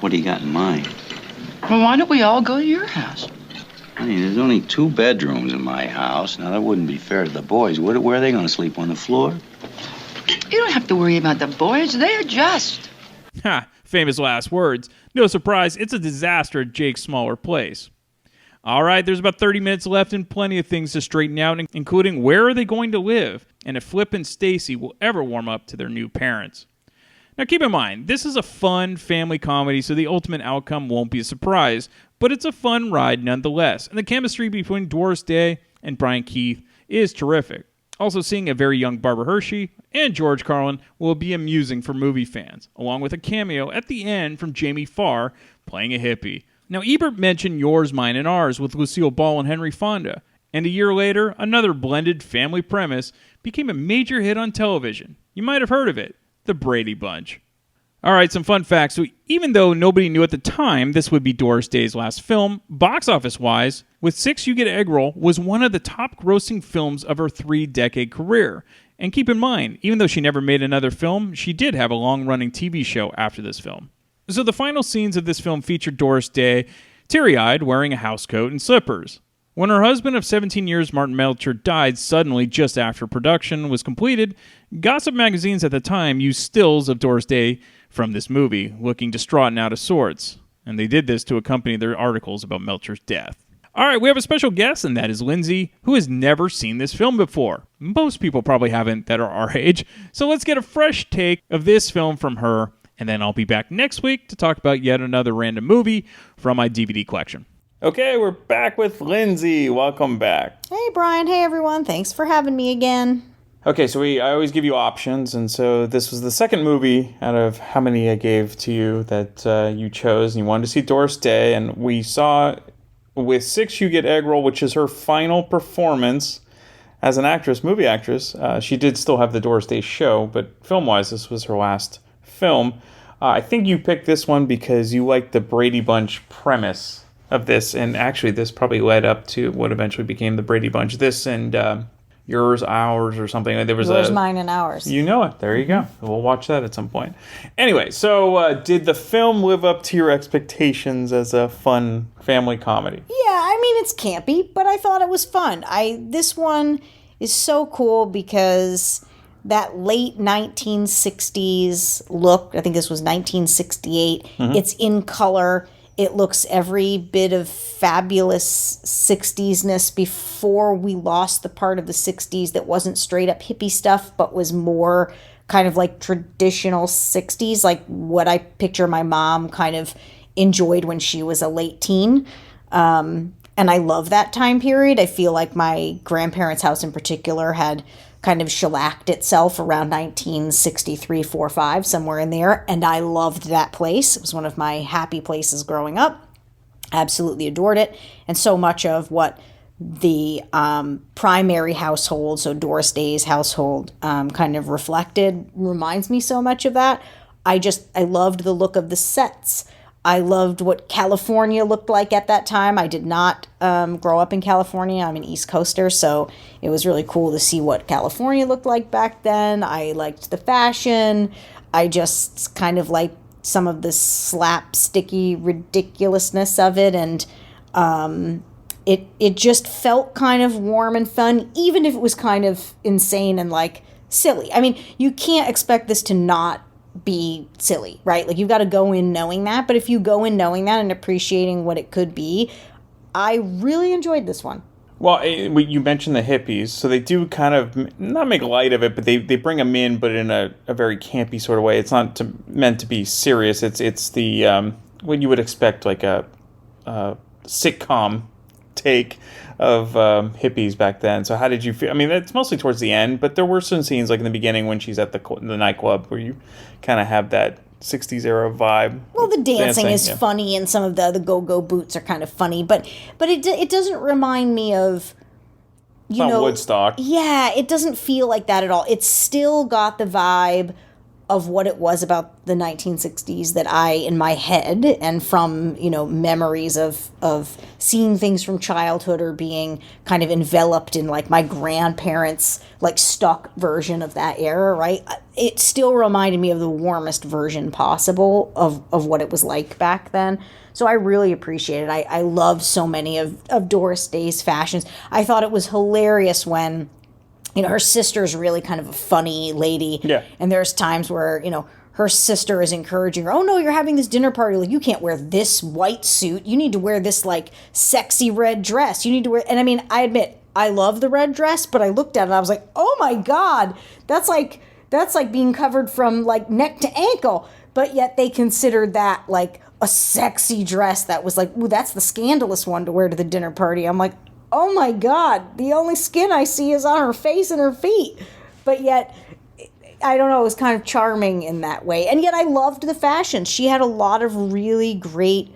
What do you got in mind? Well, why don't we all go to your house? Honey, there's only 2 bedrooms in my house. Now, that wouldn't be fair to the boys. Where are they going to sleep, on the floor? You don't have to worry about the boys. They adjust. Ha! Famous last words. No surprise, it's a disaster at Jake's smaller place. All right, there's about 30 minutes left and plenty of things to straighten out, including where are they going to live, and if Flip and Stacy will ever warm up to their new parents. Now keep in mind, this is a fun family comedy, so the ultimate outcome won't be a surprise, but it's a fun ride nonetheless, and the chemistry between Doris Day and Brian Keith is terrific. Also, seeing a very young Barbara Hershey and George Carlin will be amusing for movie fans, along with a cameo at the end from Jamie Farr playing a hippie. Now, Ebert mentioned Yours, Mine, and Ours with Lucille Ball and Henry Fonda, and a year later, another blended family premise became a major hit on television. You might have heard of it, The Brady Bunch. All right, some fun facts. So even though nobody knew at the time this would be Doris Day's last film, box office-wise, with 6 You Get Eggroll was one of the top-grossing films of her 3-decade career. And keep in mind, even though she never made another film, she did have a long-running TV show after this film. So the final scenes of this film featured Doris Day teary-eyed, wearing a housecoat and slippers. When her husband of 17 years, Martin Melcher, died suddenly just after production was completed, gossip magazines at the time used stills of Doris Day from this movie, looking distraught and out of sorts. And they did this to accompany their articles about Melcher's death. All right, we have a special guest, and that is Lindsay, who has never seen this film before. Most people probably haven't that are our age. So let's get a fresh take of this film from her, and then I'll be back next week to talk about yet another random movie from my DVD collection. Okay, we're back with Lindsay. Welcome back. Hey, Brian. Hey, everyone. Thanks for having me again. Okay, so I always give you options, and so this was the second movie out of how many I gave to you that you chose, and you wanted to see Doris Day, and we saw with 6 You Get Eggroll, which is her final performance as an actress, movie actress. She did still have the Doris Day show, but film-wise, this was her last film. I think you picked this one because you liked the Brady Bunch premise of this, and actually this probably led up to what eventually became the Brady Bunch. This and Yours, Ours, or something. There was Yours, Mine, and Ours. You know it. There you go. We'll watch that at some point. Anyway, so did the film live up to your expectations as a fun family comedy? Yeah, I mean, it's campy, but I thought it was fun. This one is so cool because that late 1960s look, I think this was 1968, it's in color. It looks every bit of fabulous 60s-ness before we lost the part of the 60s that wasn't straight up hippie stuff, but was more kind of like traditional 60s, like what I picture my mom kind of enjoyed when she was a late teen. And I love that time period. I feel like my grandparents' house in particular had kind of shellacked itself around 1963, 4, 5, somewhere in there. And I loved that place. It was one of my happy places growing up. Absolutely adored it. And so much of what the primary household, so Doris Day's household, kind of reflected, reminds me so much of that. I loved the look of the sets. I loved what California looked like at that time. I did not grow up in California. I'm an East Coaster, so it was really cool to see what California looked like back then. I liked the fashion. I just kind of liked some of the slapsticky ridiculousness of it, and it just felt kind of warm and fun, even if it was kind of insane and like silly. I mean, you can't expect this to not be silly, right? Like, you've got to go in knowing that, but if you go in knowing that and appreciating what it could be, I really enjoyed this one. Well, you mentioned the hippies, so they do kind of not make light of it, but they bring them in, but in a very campy sort of way. It's not meant to be serious. It's the what you would expect, like a sitcom take of hippies back then. So how did you feel? I mean, it's mostly towards the end, but there were some scenes like in the beginning when she's at the nightclub where you kind of have that 60s era vibe. Well, the dancing is funny, and some of the go-go boots are kind of funny, but it doesn't remind me of, you know, Woodstock. Yeah, it doesn't feel like that at all. It's still got the vibe of what it was about the 1960s that I, in my head, and from, you know, memories of seeing things from childhood or being kind of enveloped in, like, my grandparents' like stock version of that era, right? It still reminded me of the warmest version possible of what it was like back then. So I really appreciate it. I love so many of Doris Day's fashions. I thought it was hilarious when, you know, her sister's really kind of a funny lady. Yeah. And there's times where, you know, her sister is encouraging her, oh, no, you're having this dinner party. Like, you can't wear this white suit. You need to wear this, like, sexy red dress. You need to wear... And, I mean, I admit, I love the red dress, but I looked at it and I was like, oh, my God. That's like being covered from, like, neck to ankle. But yet they considered that, like, a sexy dress that was like, ooh, that's the scandalous one to wear to the dinner party. I'm like, oh my God, the only skin I see is on her face and her feet. But yet, I don't know, it was kind of charming in that way. And yet I loved the fashion. She had a lot of really great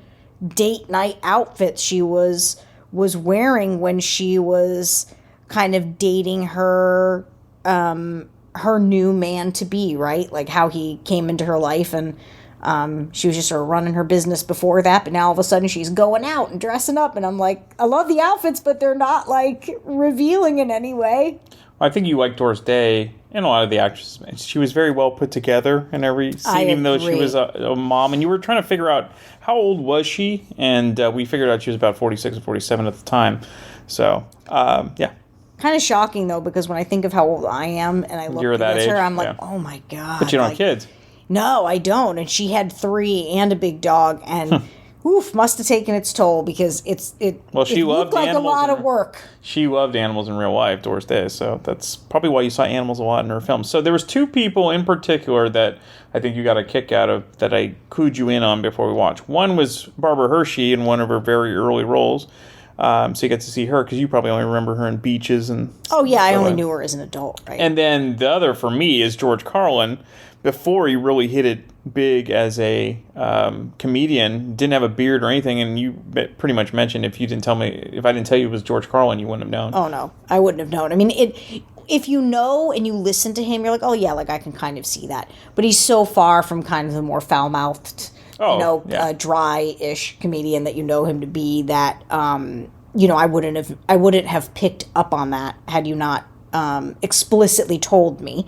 date night outfits she was wearing when she was kind of dating her new man to be, right? Like how he came into her life, and she was just sort of running her business before that, but now all of a sudden she's going out and dressing up, and I'm like, I love the outfits, but they're not, like, revealing in any way. I think you like Doris Day and a lot of the actresses. She was very well put together in every scene, even though she was a mom, and you were trying to figure out how old was she, and we figured out she was about 46 or 47 at the time. So, yeah. Kind of shocking, though, because when I think of how old I am and I look at her, I'm like, oh my God. But you don't have kids. No, I don't. And she had 3 and a big dog, and oof, must have taken its toll, because it looked like a lot of work. She loved animals in real life, Doris Day, so that's probably why you saw animals a lot in her films. So there was 2 people in particular that I think you got a kick out of that I clued you in on before we watched. One was Barbara Hershey in one of her very early roles. So you get to see her, because you probably only remember her in Beaches. Oh, yeah, I only knew her as an adult, right? And then the other, for me, is George Carlin. Before he really hit it big as a comedian, didn't have a beard or anything, and you pretty much mentioned if I didn't tell you it was George Carlin, you wouldn't have known. Oh, no, I wouldn't have known. I mean, if you know and you listen to him, you're like, oh, yeah, like I can kind of see that. But he's so far from kind of the more foul-mouthed, dry-ish comedian that you know him to be that, I wouldn't have picked up on that had you not explicitly told me.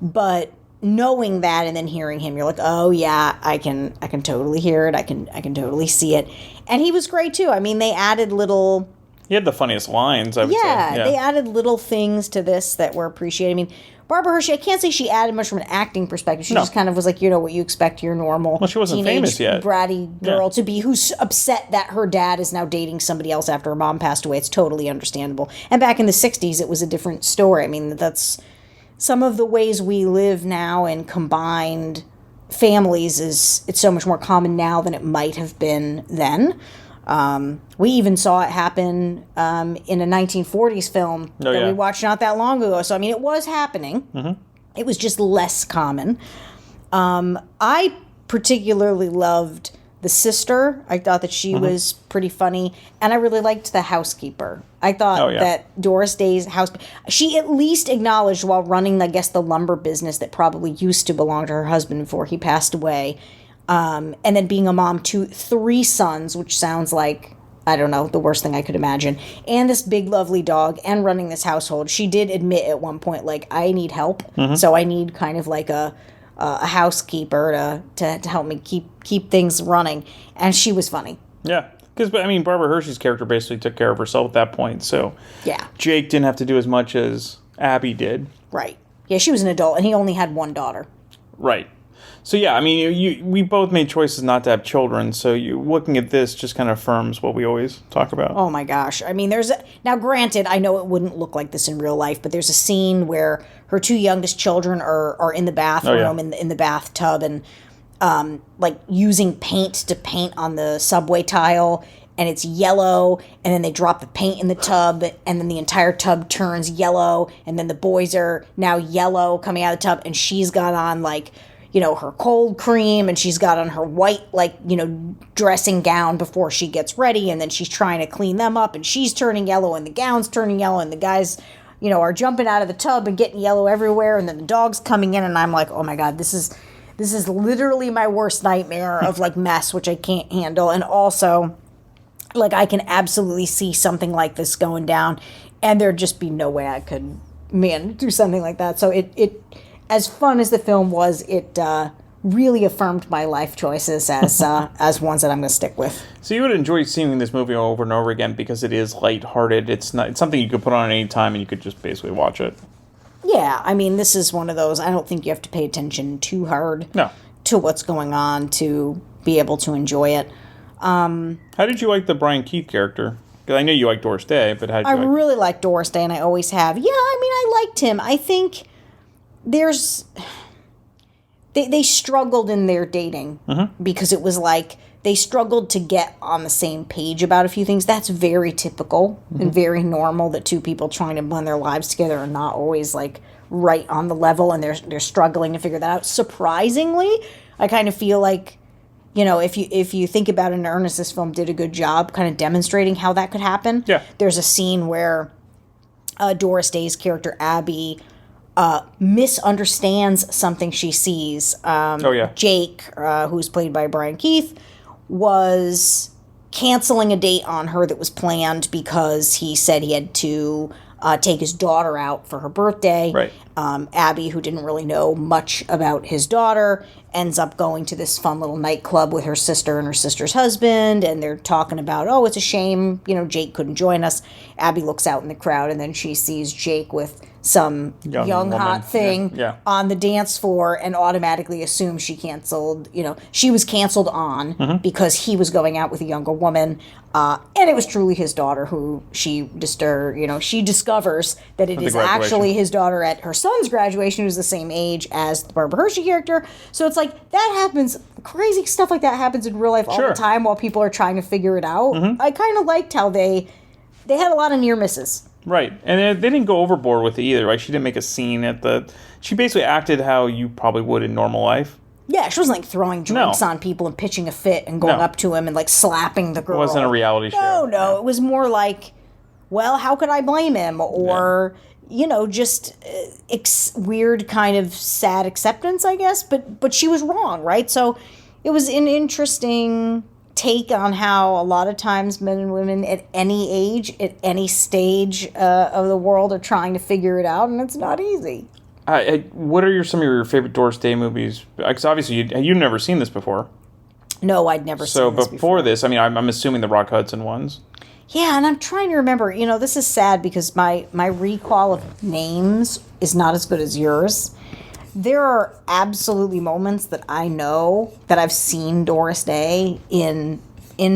But knowing that and then hearing him, you're like, oh yeah, I can totally hear it. I can totally see it. And he was great too. I mean, they added little... He had the funniest lines, I would say. Yeah, they added little things to this that were appreciated. I mean, Barbara Hershey, I can't say she added much from an acting perspective. She just kind of was like, what you expect your normal she wasn't famous yet. Bratty girl to be, who's upset that her dad is now dating somebody else after her mom passed away. It's totally understandable. And back in the 60s, it was a different story. I mean, that's... Some of the ways we live now in combined families it's so much more common now than it might have been then. We even saw it happen in a 1940s film that we watched not that long ago. So, I mean, it was happening. Mm-hmm. It was just less common. I particularly loved the sister. I thought that she was pretty funny. And I really liked the housekeeper. I thought that Doris Day's house... She at least acknowledged while running, I guess, the lumber business that probably used to belong to her husband before he passed away. And then being a mom to 3 sons, which sounds like, I don't know, the worst thing I could imagine. And this big, lovely dog and running this household. She did admit at one point, like, I need help. So I need kind of like a housekeeper to help me keep things running. And she was funny. Yeah. Because, I mean, Barbara Hershey's character basically took care of herself at that point. So yeah, Jake didn't have to do as much as Abby did. Right. Yeah, she was an adult, and he only had 1 daughter. Right. So, yeah, I mean, we both made choices not to have children, so looking at this just kind of affirms what we always talk about. Oh, my gosh. I mean, now, granted, I know it wouldn't look like this in real life, but there's a scene where her 2 youngest children are in the bathroom, in the bathtub, and, like, using paint to paint on the subway tile, and it's yellow, and then they drop the paint in the tub, and then the entire tub turns yellow, and then the boys are now yellow coming out of the tub, and she's got on, like, you know, her cold cream, and she's got on her white, like, you know, dressing gown before she gets ready, and then she's trying to clean them up, and she's turning yellow, and the gown's turning yellow, and the guys, you know, are jumping out of the tub and getting yellow everywhere, and then the dog's coming in, and I'm like, oh my God, this is literally my worst nightmare of, like, mess, which I can't handle. And also, like, I can absolutely see something like this going down, and there'd just be no way I could, do something like that. So it as fun as the film was, it really affirmed my life choices as ones that I'm going to stick with. So you would enjoy seeing this movie over and over again because it is lighthearted. It's something you could put on at any time and you could just basically watch it. Yeah, I mean, this is one of those, I don't think you have to pay attention too hard to what's going on to be able to enjoy it. How did you like the Brian Keith character? Because I know you like Doris Day, but how did you I really like Doris Day, and I always have. Yeah, I mean, I liked him. I think they struggled in their dating because it was like they struggled to get on the same page about a few things. That's very typical and very normal that 2 people trying to blend their lives together are not always like right on the level, and they're struggling to figure that out. Surprisingly, I kind of feel like, you know, if you think about it in earnest, this film did a good job kind of demonstrating how that could happen. Yeah. There's a scene where Doris Day's character Abby misunderstands something she sees. Jake, who's played by Brian Keith, was canceling a date on her that was planned because he said he had to take his daughter out for her birthday. Right. Abby, who didn't really know much about his daughter, ends up going to this fun little nightclub with her sister and her sister's husband, and they're talking about, oh, it's a shame, you know, Jake couldn't join us. Abby looks out in the crowd, and then she sees Jake with some young hot thing on the dance floor and automatically assumes she was canceled on because he was going out with a younger woman. And it was truly his daughter who she discovers that it is actually his daughter at her son's graduation, who's the same age as the Barbara Hershey character. So it's like, that happens, crazy stuff like that happens in real life all the time while people are trying to figure it out. I kind of liked how they had a lot of near misses. Right. And they didn't go overboard with it either, right? She didn't make a scene she basically acted how you probably would in normal life. Yeah, she wasn't like throwing drinks on people and pitching a fit and going up to him and like slapping the girl. It wasn't a reality show. No. It was more like, well, how could I blame him? Or, you know, just weird kind of sad acceptance, I guess. But she was wrong, right? So it was an interesting take on how a lot of times men and women at any age, at any stage of the world are trying to figure it out, and it's not easy. What are some of your favorite Doris Day movies? Because obviously you've never seen this before. No, I'd never seen this before. So before this, I mean, I'm assuming the Rock Hudson ones. Yeah, and I'm trying to remember. You know, this is sad because my recall of names is not as good as yours. There are absolutely moments that I know that I've seen Doris Day in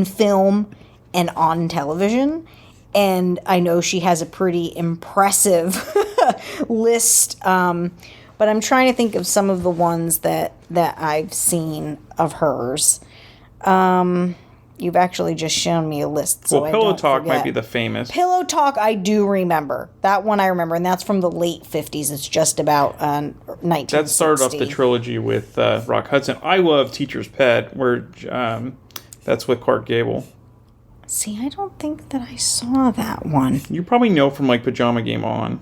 film and on television, and I know she has a pretty impressive list. But I'm trying to think of some of the ones that I've seen of hers. You've actually just shown me a list. So Pillow Talk might be the famous. Pillow Talk, I do remember. That one I remember, and that's from the late 50s. It's just about 1960. That started off the trilogy with Rock Hudson. I love Teacher's Pet, where That's with Clark Gable. See, I don't think that I saw that one. You probably know from like Pajama Game on.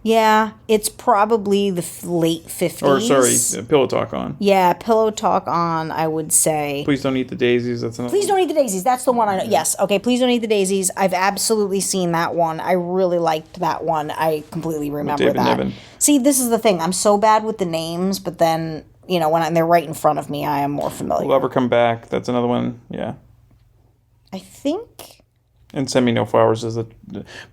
Yeah, it's probably the late 50s. Or, sorry, Pillow Talk on. Yeah, Pillow Talk on, I would say. Please Don't Eat the Daisies. That's another. Please Don't Eat the Daisies. That's the one I know. Yes. Okay, Please Don't Eat the Daisies. I've absolutely seen that one. I really liked that one. I completely remember David that. Niven. See, this is the thing. I'm so bad with the names, but then, you know, when they're right in front of me, I am more familiar. Will Ever Come Back. That's another one. Yeah. I think... And Send Me No Flowers is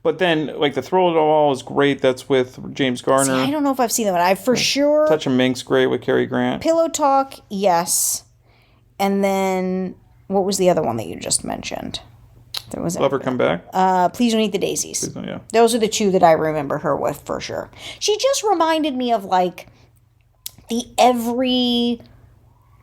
but then, like, The Thrill of It All is great. That's with James Garner. See, I don't know if I've seen that one. I for sure... Touch of Mink's great with Cary Grant. Pillow Talk, yes. And then, what was the other one that you just mentioned? There was Will Ever Come Back? Please Don't Eat the Daisies. Please don't, yeah. Those are the two that I remember her with for sure. She just reminded me of, like, the every...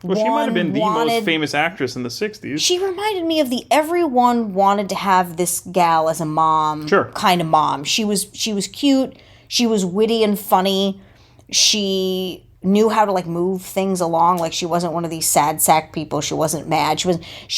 Well, she might have been the most famous actress in the 60s. She reminded me of the everyone wanted to have this gal as a mom kind of mom. She was cute. She was witty and funny. She knew how to like move things along. Like she wasn't one of these sad sack people. She wasn't mad. She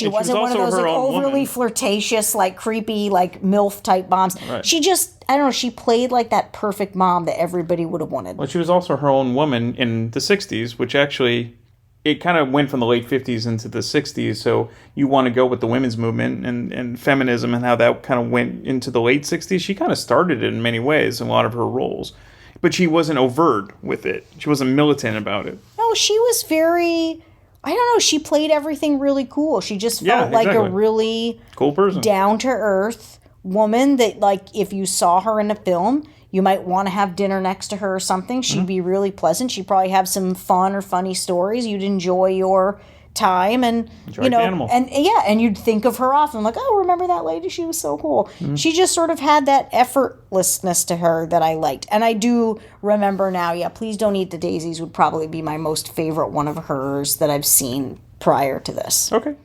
wasn't one of those like overly flirtatious, like creepy, like MILF type moms. Right. She just, I don't know, she played like that perfect mom that everybody would have wanted. Well, she was also her own woman in the 60s, which actually... It kind of went from the late 50s into the 60s, so you want to go with the women's movement and feminism and how that kind of went into the late 60s. She kind of started it in many ways in a lot of her roles. But she wasn't overt with it. She wasn't militant about it. No, she was very... I don't know, she played everything really cool. She just felt like a really... cool person. Down-to-earth woman that, like, if you saw her in a film... You might want to have dinner next to her or something. She'd be really pleasant. She'd probably have some fun or funny stories. You'd enjoy your time and you know, and you'd think of her often like, oh, remember that lady? She was so cool. She just sort of had that effortlessness to her that I liked. And I do remember now, Please Don't Eat the Daisies would probably be my most favorite one of hers that I've seen prior to this. Okay.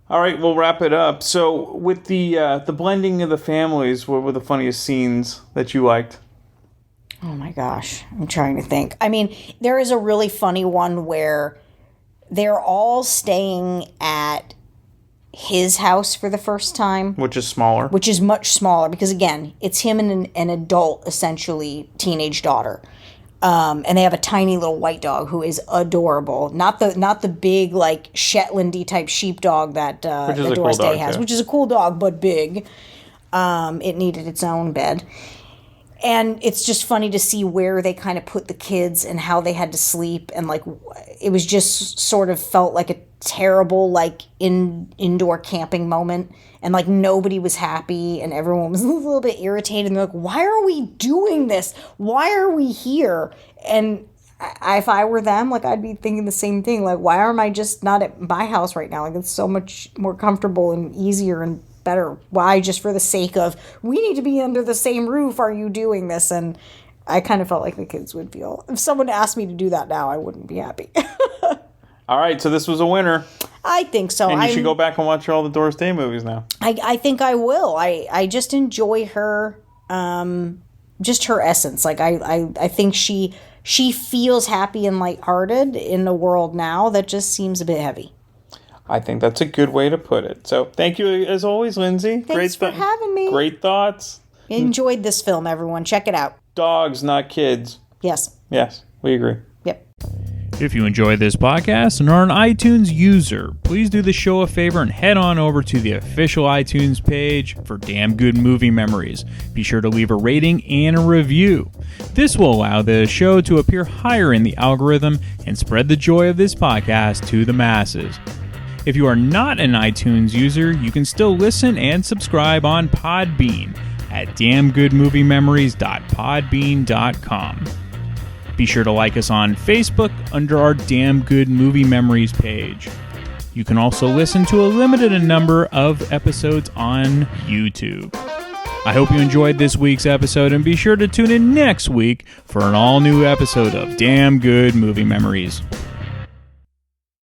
All right, we'll wrap it up. So, with the blending of the families, what were the funniest scenes that you liked? Oh my gosh, I'm trying to think. I mean, there is a really funny one where they're all staying at his house for the first time. Which is smaller. Which is much smaller because, again, it's him and an adult, essentially, teenage daughter. And they have a tiny little white dog who is adorable. Not the big like Shetlandy type sheepdog that Doris Day has, which is a cool dog but big. It needed its own bed, and it's just funny to see where they kind of put the kids and how they had to sleep, and like it was just sort of felt like a terrible like indoor camping moment. And, like, nobody was happy, and everyone was a little bit irritated. And they're like, why are we doing this? Why are we here? And if I were them, like, I'd be thinking the same thing. Like, why am I just not at my house right now? Like, it's so much more comfortable and easier and better. Why, just for the sake of, we need to be under the same roof, are you doing this? And I kind of felt like the kids would feel. If someone asked me to do that now, I wouldn't be happy. All right, so this was a winner. I think so. And you should go back and watch all the Doris Day movies now. I think I will. I just enjoy her, just her essence. Like, I think she feels happy and lighthearted in a world now that just seems a bit heavy. I think that's a good way to put it. So thank you, as always, Lindsay. Thanks for having me. Great thoughts. Enjoyed this film, everyone. Check it out. Dogs, not kids. Yes. Yes, we agree. Yep. If you enjoy this podcast and are an iTunes user, please do the show a favor and head on over to the official iTunes page for Damn Good Movie Memories. Be sure to leave a rating and a review. This will allow the show to appear higher in the algorithm and spread the joy of this podcast to the masses. If you are not an iTunes user, you can still listen and subscribe on Podbean at damngoodmoviememories.podbean.com. Be sure to like us on Facebook under our Damn Good Movie Memories page. You can also listen to a limited number of episodes on YouTube. I hope you enjoyed this week's episode, and be sure to tune in next week for an all-new episode of Damn Good Movie Memories.